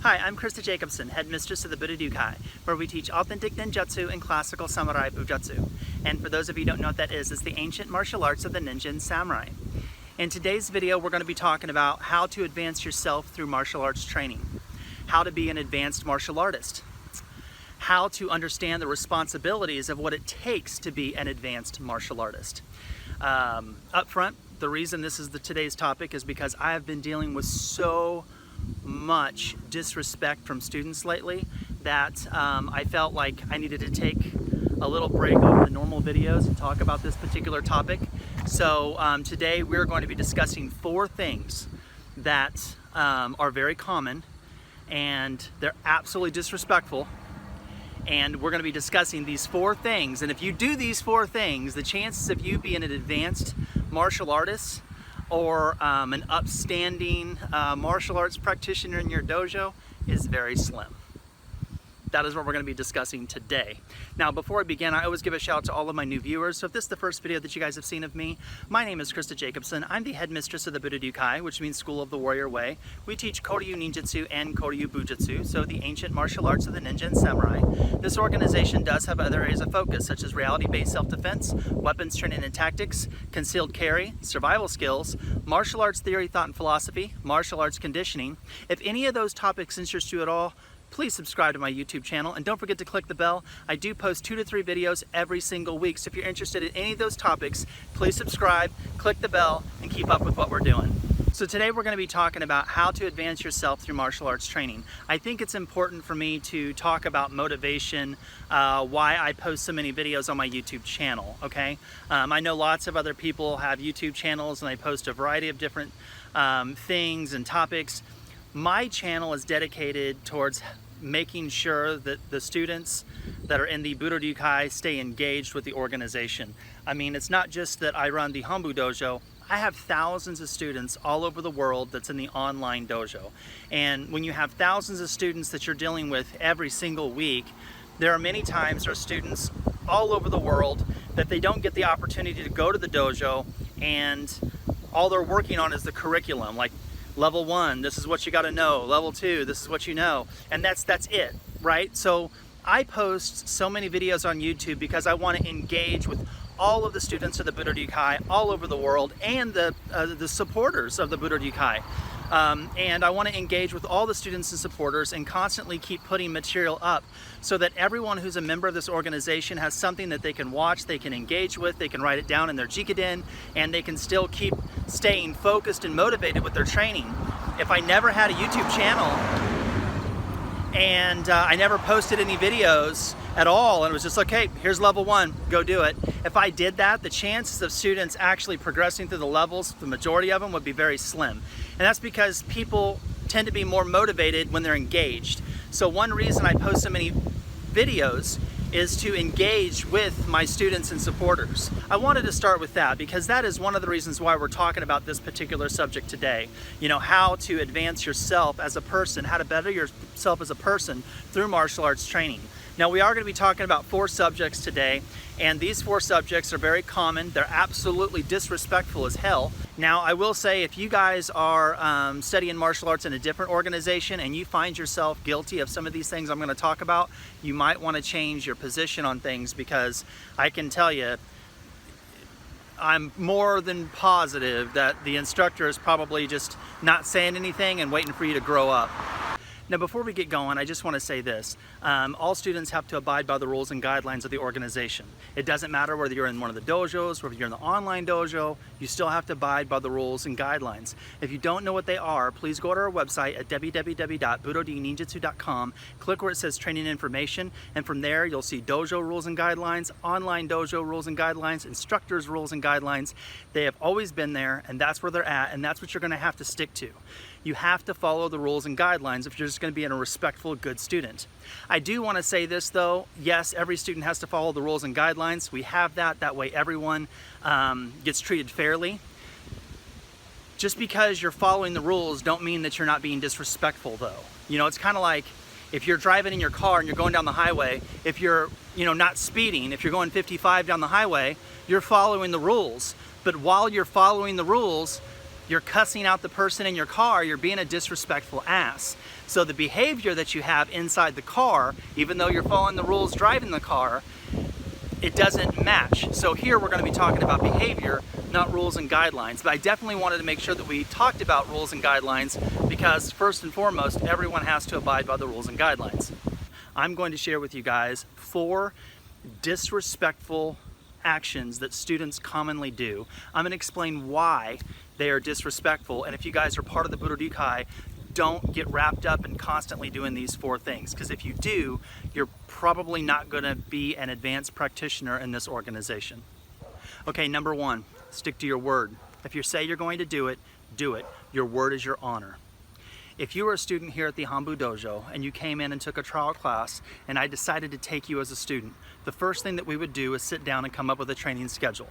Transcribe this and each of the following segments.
Hi, I'm Christa Jacobson, headmistress of the Budo Ryu Kai, where we teach authentic ninjutsu and classical samurai bujutsu. And for those of you who don't know what that is, it's the ancient martial arts of the ninja and samurai. In today's video, we're going to be talking about how to advance yourself through martial arts training, how to be an advanced martial artist, how to understand the responsibilities of what it takes to be an advanced martial artist. Up front, the reason this is today's topic is because I have been dealing with so much disrespect from students lately that I felt like I needed to take a little break off the normal videos and talk about this particular topic. So today we're going to be discussing 4 things that are very common and they're absolutely disrespectful, and we're going to be discussing these 4 things. And if you do these 4 things, the chances of you being an advanced martial artist or an upstanding martial arts practitioner in your dojo is very slim. That is what we're going to be discussing today. Now, before I begin, I always give a shout out to all of my new viewers. So if this is the first video that you guys have seen of me, my name is Christa Jacobson. I'm the headmistress of the Budo Ryu Kai, which means School of the Warrior Way. We teach Koryu Ninjutsu and Koryu Bujutsu, so the ancient martial arts of the ninja and samurai. This organization does have other areas of focus, such as reality-based self-defense, weapons training and tactics, concealed carry, survival skills, martial arts theory, thought and philosophy, martial arts conditioning. If any of those topics interest you at all, please subscribe to my YouTube channel and don't forget to click the bell. I do post 2 to 3 videos every single week, so if you're interested in any of those topics, please subscribe, click the bell, and keep up with what we're doing. So today we're going to be talking about how to advance yourself through martial arts training. I think it's important for me to talk about motivation, why I post so many videos on my YouTube channel, okay? I know lots of other people have YouTube channels and they post a variety of different things and topics. My channel is dedicated towards making sure that the students that are in the Budo Ryu Kai stay engaged with the organization. I mean, it's not just that I run the Hombu dojo. I have thousands of students all over the world that's in the online dojo. And when you have thousands of students that you're dealing with every single week, there are many times there are students all over the world that they don't get the opportunity to go to the dojo, and all they're working on is the curriculum. Like, Level 1, this is what you got to know. Level 2, this is what you know. And that's it, right? So I post so many videos on YouTube because I want to engage with all of the students of the Budo Ryu Kai all over the world, and the supporters of the Budo Ryu Kai. And I want to engage with all the students and supporters and constantly keep putting material up so that everyone who's a member of this organization has something that they can watch, they can engage with, they can write it down in their Jikiden, and they can still keep staying focused and motivated with their training. If I never had a YouTube channel and I never posted any videos at all, and it was just like, hey, here's level 1, go do it. If I did that, the chances of students actually progressing through the levels, the majority of them, would be very slim. And that's because people tend to be more motivated when they're engaged. So one reason I post so many videos is to engage with my students and supporters. I wanted to start with that because that is one of the reasons why we're talking about this particular subject today. You know, how to advance yourself as a person, how to better yourself as a person through martial arts training. Now, we are going to be talking about 4 subjects today, and these 4 subjects are very common. They're absolutely disrespectful as hell. Now, I will say, if you guys are studying martial arts in a different organization and you find yourself guilty of some of these things I'm going to talk about, you might want to change your position on things, because I can tell you, I'm more than positive that the instructor is probably just not saying anything and waiting for you to grow up. Now, before we get going, I just want to say this. All students have to abide by the rules and guidelines of the organization. It doesn't matter whether you're in one of the dojos, whether you're in the online dojo, you still have to abide by the rules and guidelines. If you don't know what they are, please go to our website at www.budoryuninjutsu.com, click where it says training information, and from there you'll see dojo rules and guidelines, online dojo rules and guidelines, instructors rules and guidelines. They have always been there, and that's where they're at, and that's what you're going to have to stick to. You have to follow the rules and guidelines if you're just going to be a respectful, good student. I do want to say this though, yes, every student has to follow the rules and guidelines. We have that. That way everyone gets treated fairly. Just because you're following the rules don't mean that you're not being disrespectful though. You know, it's kind of like if you're driving in your car and you're going down the highway, if you're, not speeding, if you're going 55 down the highway, you're following the rules. But while you're following the rules, you're cussing out the person in your car, you're being a disrespectful ass. So the behavior that you have inside the car, even though you're following the rules driving the car, it doesn't match. So here we're going to be talking about behavior, not rules and guidelines. But I definitely wanted to make sure that we talked about rules and guidelines because first and foremost, everyone has to abide by the rules and guidelines. I'm going to share with you guys 4 disrespectful actions that students commonly do. I'm going to explain why they are disrespectful, and if you guys are part of the Budo Ryu Kai, don't get wrapped up in constantly doing these 4 things, because if you do, you're probably not going to be an advanced practitioner in this organization. Okay, number 1, stick to your word. If you say you're going to do it, do it. Your word is your honor. If you were a student here at the Hanbu Dojo and you came in and took a trial class and I decided to take you as a student, the first thing that we would do is sit down and come up with a training schedule.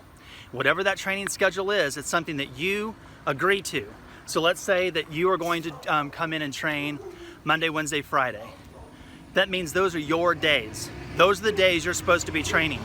Whatever that training schedule is, it's something that you agree to. So let's say that you are going to come in and train Monday, Wednesday, Friday. That means those are your days. Those are the days you're supposed to be training.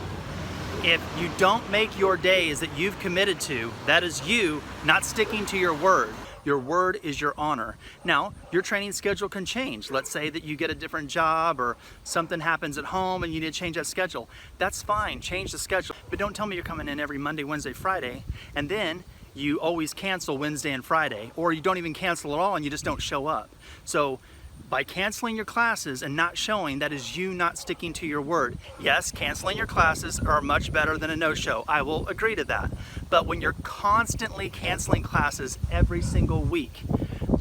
If you don't make your days that you've committed to, that is you not sticking to your word. Your word is your honor. Now, your training schedule can change. Let's say that you get a different job or something happens at home and you need to change that schedule. That's fine, change the schedule. But don't tell me you're coming in every Monday, Wednesday, Friday, and then you always cancel Wednesday and Friday, or you don't even cancel at all and you just don't show up. So by canceling your classes and not showing, that is you not sticking to your word. Yes, canceling your classes are much better than a no-show. I will agree to that. But when you're constantly canceling classes every single week,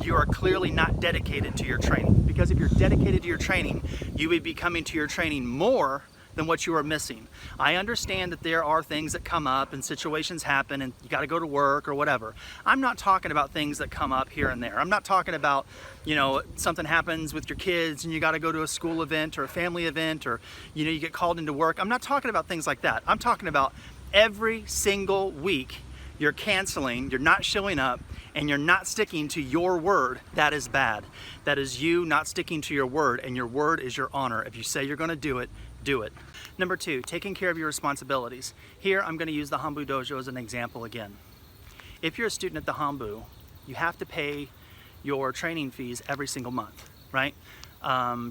you are clearly not dedicated to your training. Because if you're dedicated to your training, you would be coming to your training more than what you are missing. I understand that there are things that come up and situations happen and you got to go to work or whatever. I'm not talking about things that come up here and there. I'm not talking about, you know, something happens with your kids and you got to go to a school event or a family event, or, you know, you get called into work. I'm not talking about things like that. I'm talking about every single week you're canceling, you're not showing up, and you're not sticking to your word. That is bad. That is you not sticking to your word, and your word is your honor. If you say you're going to do it, do it. Number 2, taking care of your responsibilities. Here, I'm going to use the Hanbu Dojo as an example again. If you're a student at the Hanbu, you have to pay your training fees every single month, right?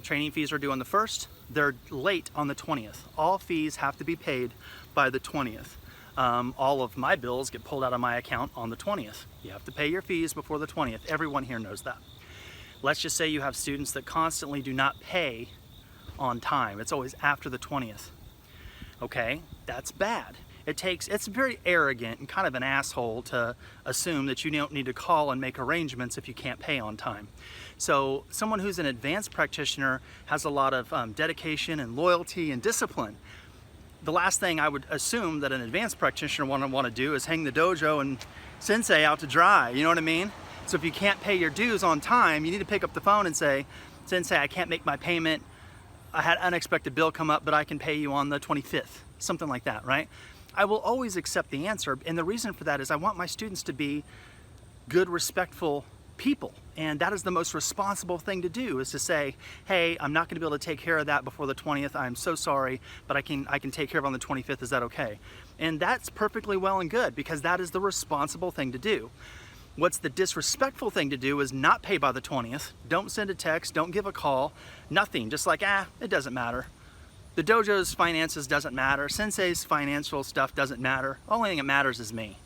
Training fees are due on the 1st. They're late on the 20th. All fees have to be paid by the 20th. All of my bills get pulled out of my account on the 20th. You have to pay your fees before the 20th. Everyone here knows that. Let's just say you have students that constantly do not pay on time. It's always after the 20th. Okay, that's bad. It's very arrogant and kind of an asshole to assume that you don't need to call and make arrangements if you can't pay on time. So someone who's an advanced practitioner has a lot of dedication and loyalty and discipline. The last thing I would assume that an advanced practitioner want to do is hang the dojo and sensei out to dry, you know what I mean? So if you can't pay your dues on time, you need to pick up the phone and say, "Sensei, I can't make my payment. I had an unexpected bill come up, but I can pay you on the 25th, something like that, right? I will always accept the answer, and the reason for that is I want my students to be good, respectful people, and that is the most responsible thing to do, is to say, hey, I'm not going to be able to take care of that before the 20th. I'm so sorry, but I can take care of it on the 25th. Is that okay? And that's perfectly well and good, because that is the responsible thing to do. What's the disrespectful thing to do is not pay by the 20th. Don't send a text, don't give a call, nothing. Just like, it doesn't matter. The dojo's finances doesn't matter. Sensei's financial stuff doesn't matter. Only thing that matters is me.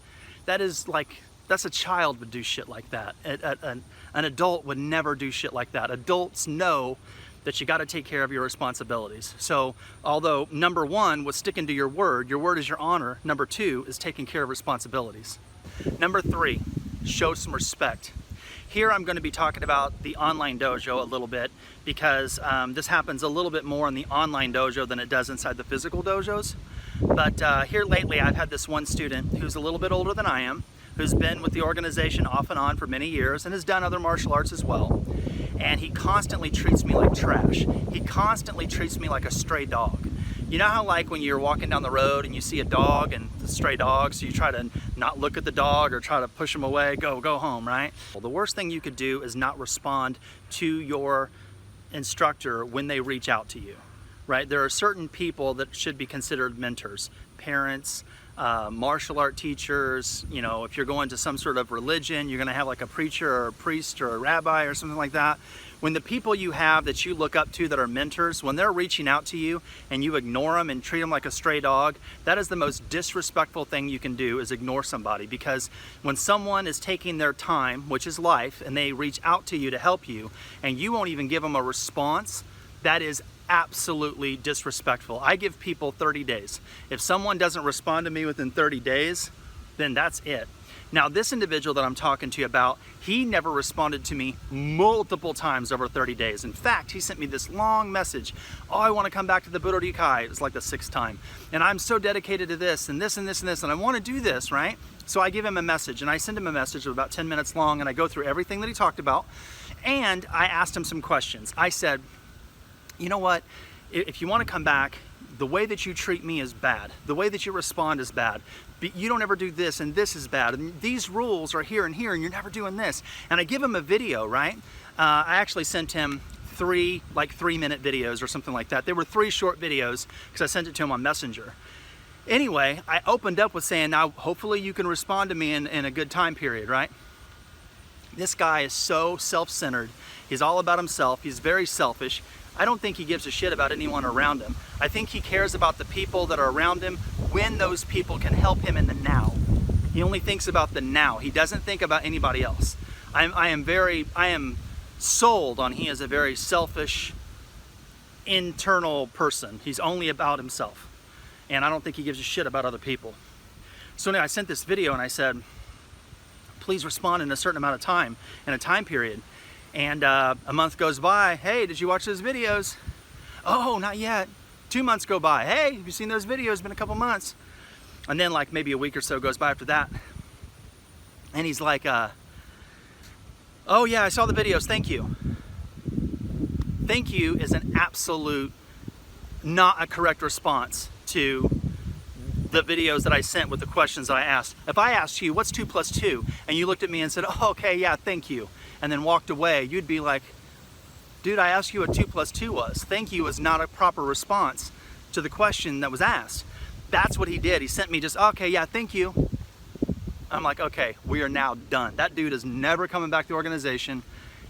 That's a child would do shit like that. An adult would never do shit like that. Adults know that you got to take care of your responsibilities. So although number 1 was sticking to your word is your honor, number 2 is taking care of responsibilities. Number 3, show some respect. Here I'm going to be talking about the online dojo a little bit, because this happens a little bit more in the online dojo than it does inside the physical dojos. But here lately I've had this one student who's a little bit older than I am, who's been with the organization off and on for many years and has done other martial arts as well. And he constantly treats me like trash. He constantly treats me like a stray dog. You know how, like, when you're walking down the road and you see a dog and a stray dog, so you try to not look at the dog or try to push him away, go home, right? Well, the worst thing you could do is not respond to your instructor when they reach out to you. right? There are certain people that should be considered mentors, parents, martial art teachers. You know, if you're going to some sort of religion, you're going to have like a preacher or a priest or a rabbi or something like that. When the people you have that you look up to that are mentors, when they're reaching out to you and you ignore them and treat them like a stray dog, that is the most disrespectful thing you can do, is ignore somebody. Because when someone is taking their time, which is life, and they reach out to you to help you, and you won't even give them a response, that is absolutely disrespectful. I give people 30 days. If someone doesn't respond to me within 30 days, then that's it. Now, this individual that I'm talking to you about, he never responded to me multiple times over 30 days. In fact, he sent me this long message. Oh, I want to come back to the Budo Ryu Kai. It was like the 6th time. And I'm so dedicated to this and this and this and this, and I want to do this, right? So I give him a message, and I send him a message of about 10 minutes long, and I go through everything that he talked about, and I asked him some questions. I said, you know what? If you want to come back, the way that you treat me is bad. The way that you respond is bad. You don't ever do this, and this is bad. And these rules are here, and you're never doing this. And I give him a video, right? I actually sent him 3 3-minute videos or something like that. They were 3 short videos because I sent it to him on Messenger. Anyway, I opened up with saying, now hopefully you can respond to me in a good time period, right? This guy is so self-centered. He's all about himself. He's very selfish. I don't think he gives a shit about anyone around him. I think he cares about the people that are around him when those people can help him in the now. He only thinks about the now. He doesn't think about anybody else. I am sold on he is a very selfish, internal person. He's only about himself. And I don't think he gives a shit about other people. So now I sent this video and I said, please respond in a certain amount of time, in a time period. And a month goes by. Hey, did you watch those videos? Oh, not yet. 2 months go by. Hey, have you seen those videos? It's been a couple months. And then like maybe a week or so goes by after that. And he's like, oh yeah, I saw the videos. Thank you. Thank you is an absolute, not a correct response to the videos that I sent with the questions that I asked. If I asked you, what's 2 plus 2? And you looked at me and said, oh, okay, yeah, thank you, and then walked away, you'd be like, dude, I asked you what 2 plus 2 was. Thank you is not a proper response to the question that was asked. That's what he did. He sent me just, okay, yeah, thank you. I'm like, okay, we are now done. That dude is never coming back to the organization.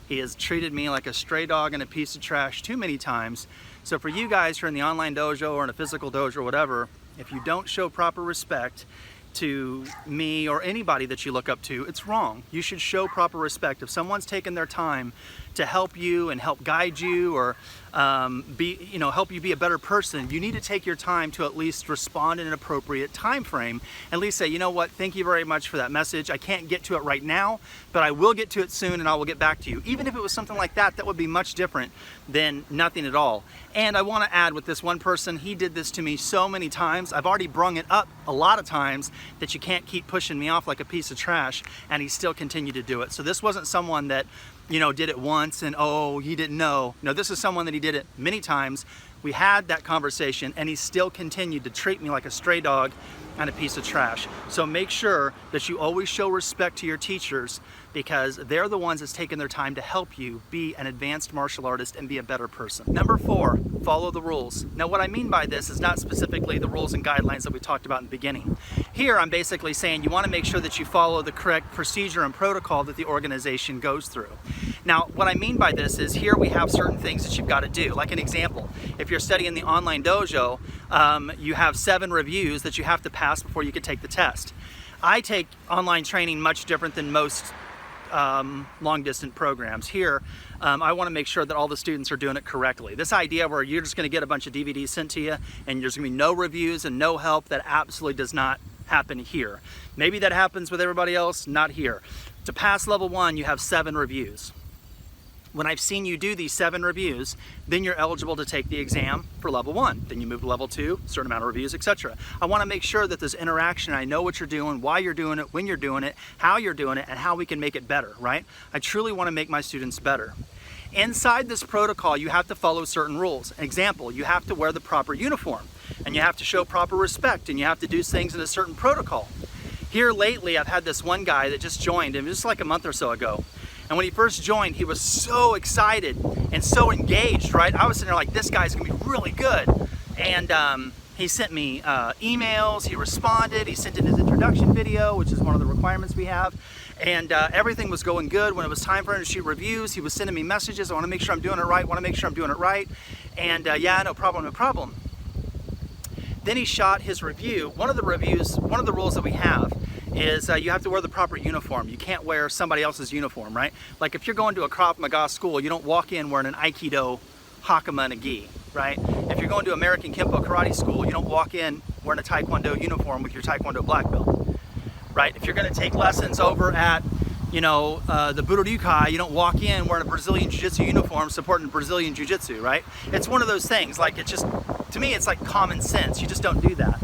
He has treated me like a stray dog and a piece of trash too many times. So for you guys who are in the online dojo or in a physical dojo or whatever, if you don't show proper respect to me or anybody that you look up to, it's wrong. You should show proper respect. If someone's taken their time to help you and help guide you or help you be a better person, you need to take your time to at least respond in an appropriate time frame. At least say, you know what, thank you very much for that message. I can't get to it right now, but I will get to it soon and I will get back to you. Even if it was something like that, that would be much different than nothing at all. And I want to add with this one person, he did this to me so many times. I've already brung it up a lot of times that you can't keep pushing me off like a piece of trash, and he still continued to do it. So this wasn't someone that, did it once and oh, he didn't know. No, this is someone that he did it many times. We had that conversation and he still continued to treat me like a stray dog and a piece of trash. So make sure that you always show respect to your teachers, because they're the ones that's taken their time to help you be an advanced martial artist and be a better person. Number 4, follow the rules. Now what I mean by this is not specifically the rules and guidelines that we talked about in the beginning. Here I'm basically saying you want to make sure that you follow the correct procedure and protocol that the organization goes through. Now what I mean by this is here we have certain things that you've got to do. Like an example, if you're studying the online dojo, you have 7 reviews that you have to pass before you can take the test. I take online training much different than most long-distance programs. Here, I want to make sure that all the students are doing it correctly. This idea where you're just going to get a bunch of DVDs sent to you and there's going to be no reviews and no help, that absolutely does not happen here. Maybe that happens with everybody else, not here. To pass level 1, you have 7 reviews. When I've seen you do these 7 reviews, then you're eligible to take the exam for level 1. Then you move to level 2, certain amount of reviews, etc. I want to make sure that there's interaction. I know what you're doing, why you're doing it, when you're doing it, how you're doing it, and how we can make it better, right? I truly want to make my students better. Inside this protocol, you have to follow certain rules. An example, you have to wear the proper uniform, and you have to show proper respect, and you have to do things in a certain protocol. Here lately, I've had this one guy that just joined, and just like a month or so ago. And when he first joined, he was so excited and so engaged, right? I was sitting there like, this guy's gonna be really good. And he sent me emails, he responded, he sent in his introduction video, which is one of the requirements we have. And everything was going good. When it was time for him to shoot reviews, he was sending me messages. I wanna make sure I'm doing it right, wanna make sure I'm doing it right. And yeah, no problem, no problem. Then he shot his review. One of the rules that we have is you have to wear the proper uniform. You can't wear somebody else's uniform, right? Like if you're going to a Krav Maga school, you don't walk in wearing an Aikido hakama and a gi, right? If you're going to American Kempo Karate school, you don't walk in wearing a Taekwondo uniform with your Taekwondo black belt, right? If you're gonna take lessons over at, you know, the Budo Ryu Kai, you don't walk in wearing a Brazilian Jiu-Jitsu uniform supporting Brazilian Jiu-Jitsu, right? It's one of those things, like it's just, to me, it's like common sense. You just don't do that.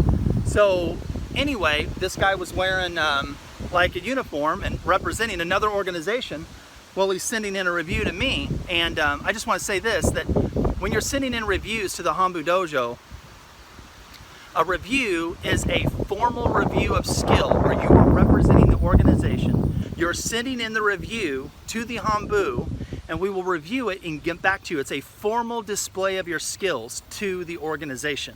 So anyway, this guy was wearing like a uniform and representing another organization while he's sending in a review to me. And I just want to say this, that when you're sending in reviews to the Hanbu Dojo, a review is a formal review of skill where you are representing the organization. You're sending in the review to the Hanbu, and we will review it and get back to you. It's a formal display of your skills to the organization.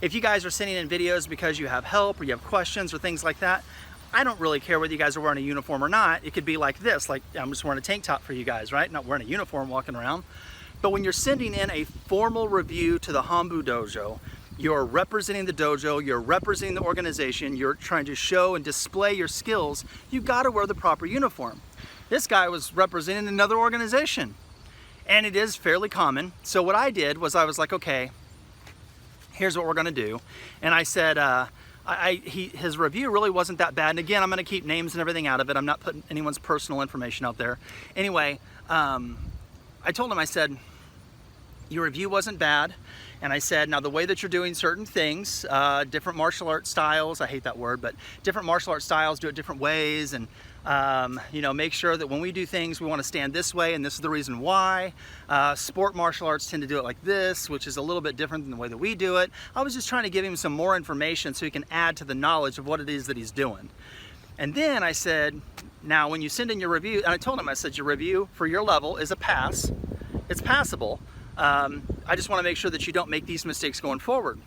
If you guys are sending in videos because you have help or you have questions or things like that, I don't really care whether you guys are wearing a uniform or not. It could be like this, like I'm just wearing a tank top for you guys, right? Not wearing a uniform walking around. But when you're sending in a formal review to the Hanbu Dojo, you're representing the dojo, you're representing the organization, you're trying to show and display your skills, you've got to wear the proper uniform. This guy was representing another organization, and it is fairly common. So what I did was I was like, okay, here's what we're gonna do. And I said, his review really wasn't that bad. And again, I'm gonna keep names and everything out of it. I'm not putting anyone's personal information out there. Anyway, I told him, I said, your review wasn't bad. And I said, now the way that you're doing certain things, different martial art styles, I hate that word, but different martial art styles do it different ways. And you know, make sure that when we do things, we want to stand this way, and this is the reason why. Sport martial arts tend to do it like this, which is a little bit different than the way that we do it. I was just trying to give him some more information so he can add to the knowledge of what it is that he's doing. And then I said, now when you send in your review, and I told him, I said, your review for your level is a pass. It's passable. I just want to make sure that you don't make these mistakes going forward.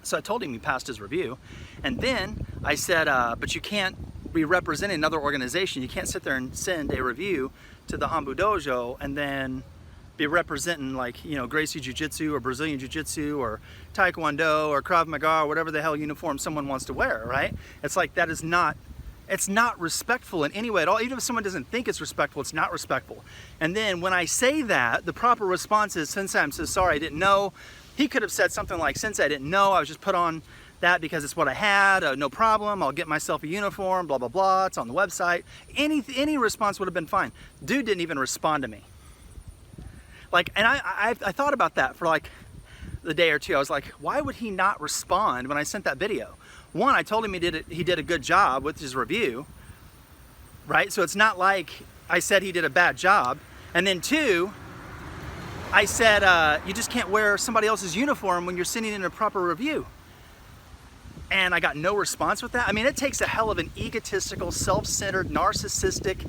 So I told him he passed his review. And then I said, but you can't be representing another organization. You can't sit there and send a review to the Hanbu Dojo and then be representing, like, you know, Gracie Jiu-Jitsu or Brazilian Jiu-Jitsu or Taekwondo or Krav Maga or whatever the hell uniform someone wants to wear, right? It's like, that is not, it's not respectful in any way at all. Even if someone doesn't think it's respectful, it's not respectful. And then when I say that, the proper response is, Sensei, I'm so sorry, I didn't know. He could have said something like, Sensei, I didn't know, I was just put on that because it's what I had, no problem, I'll get myself a uniform, blah, blah, blah, it's on the website. Any response would have been fine. Dude didn't even respond to me. Like, and I thought about that for like the day or two. I was like, why would he not respond when I sent that video? One, I told him he did a good job with his review, right? So it's not like I said he did a bad job. And then two, I said, you just can't wear somebody else's uniform when you're sending in a proper review. And I got no response with that. I mean, it takes a hell of an egotistical, self-centered, narcissistic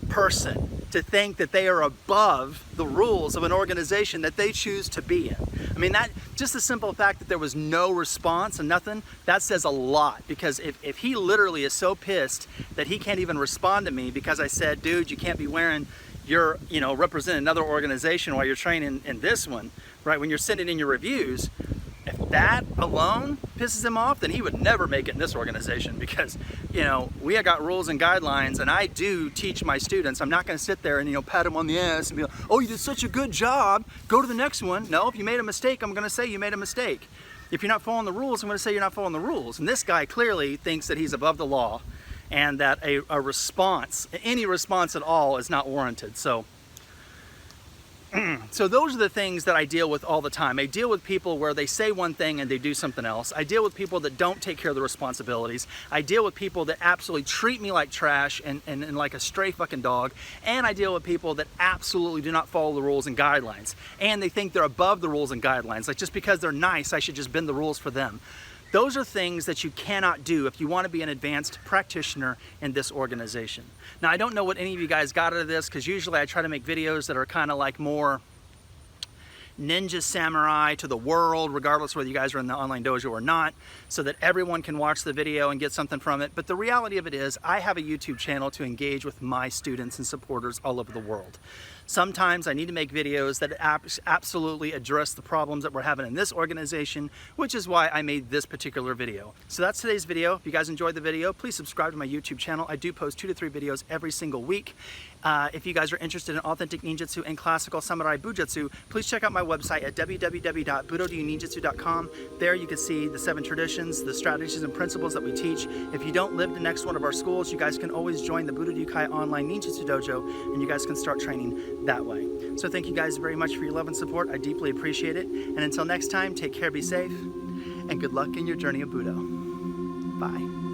person to think that they are above the rules of an organization that they choose to be in. I mean, that, just the simple fact that there was no response and nothing, that says a lot. Because if he literally is so pissed that he can't even respond to me because I said, dude, you can't be wearing your, you know, represent another organization while you're training in this one, right? When you're sending in your reviews, if that alone pisses him off, then he would never make it in this organization, because, you know, we have got rules and guidelines, and I do teach my students. I'm not going to sit there and, you know, pat them on the ass and be like, oh, you did such a good job, go to the next one. No, if you made a mistake, I'm going to say you made a mistake. If you're not following the rules, I'm going to say you're not following the rules. And this guy clearly thinks that he's above the law and that a response, any response at all, is not warranted. So those are the things that I deal with all the time. I deal with people where they say one thing and they do something else. I deal with people that don't take care of the responsibilities. I deal with people that absolutely treat me like trash and like a stray fucking dog. And I deal with people that absolutely do not follow the rules and guidelines. And they think they're above the rules and guidelines. Like, just because they're nice, I should just bend the rules for them. Those are things that you cannot do if you want to be an advanced practitioner in this organization. Now, I don't know what any of you guys got out of this, because usually I try to make videos that are kind of like more ninja samurai to the world, regardless whether you guys are in the online dojo or not, so that everyone can watch the video and get something from it. But the reality of it is, I have a YouTube channel to engage with my students and supporters all over the world. Sometimes I need to make videos that absolutely address the problems that we're having in this organization, which is why I made this particular video. So that's today's video. If you guys enjoyed the video, please subscribe to my YouTube channel. I do post 2 to 3 videos every single week. If you guys are interested in authentic ninjutsu and classical samurai bujutsu, please check out my website at www.budoryuninjutsu.com. There you can see the 7 traditions, the strategies and principles that we teach. If you don't live next to one of our schools, you guys can always join the Budo Ryu Kai online ninjutsu dojo, and you guys can start training that way. So thank you guys very much for your love and support. I deeply appreciate it. And until next time, take care, be safe, and good luck in your journey of Budo. Bye.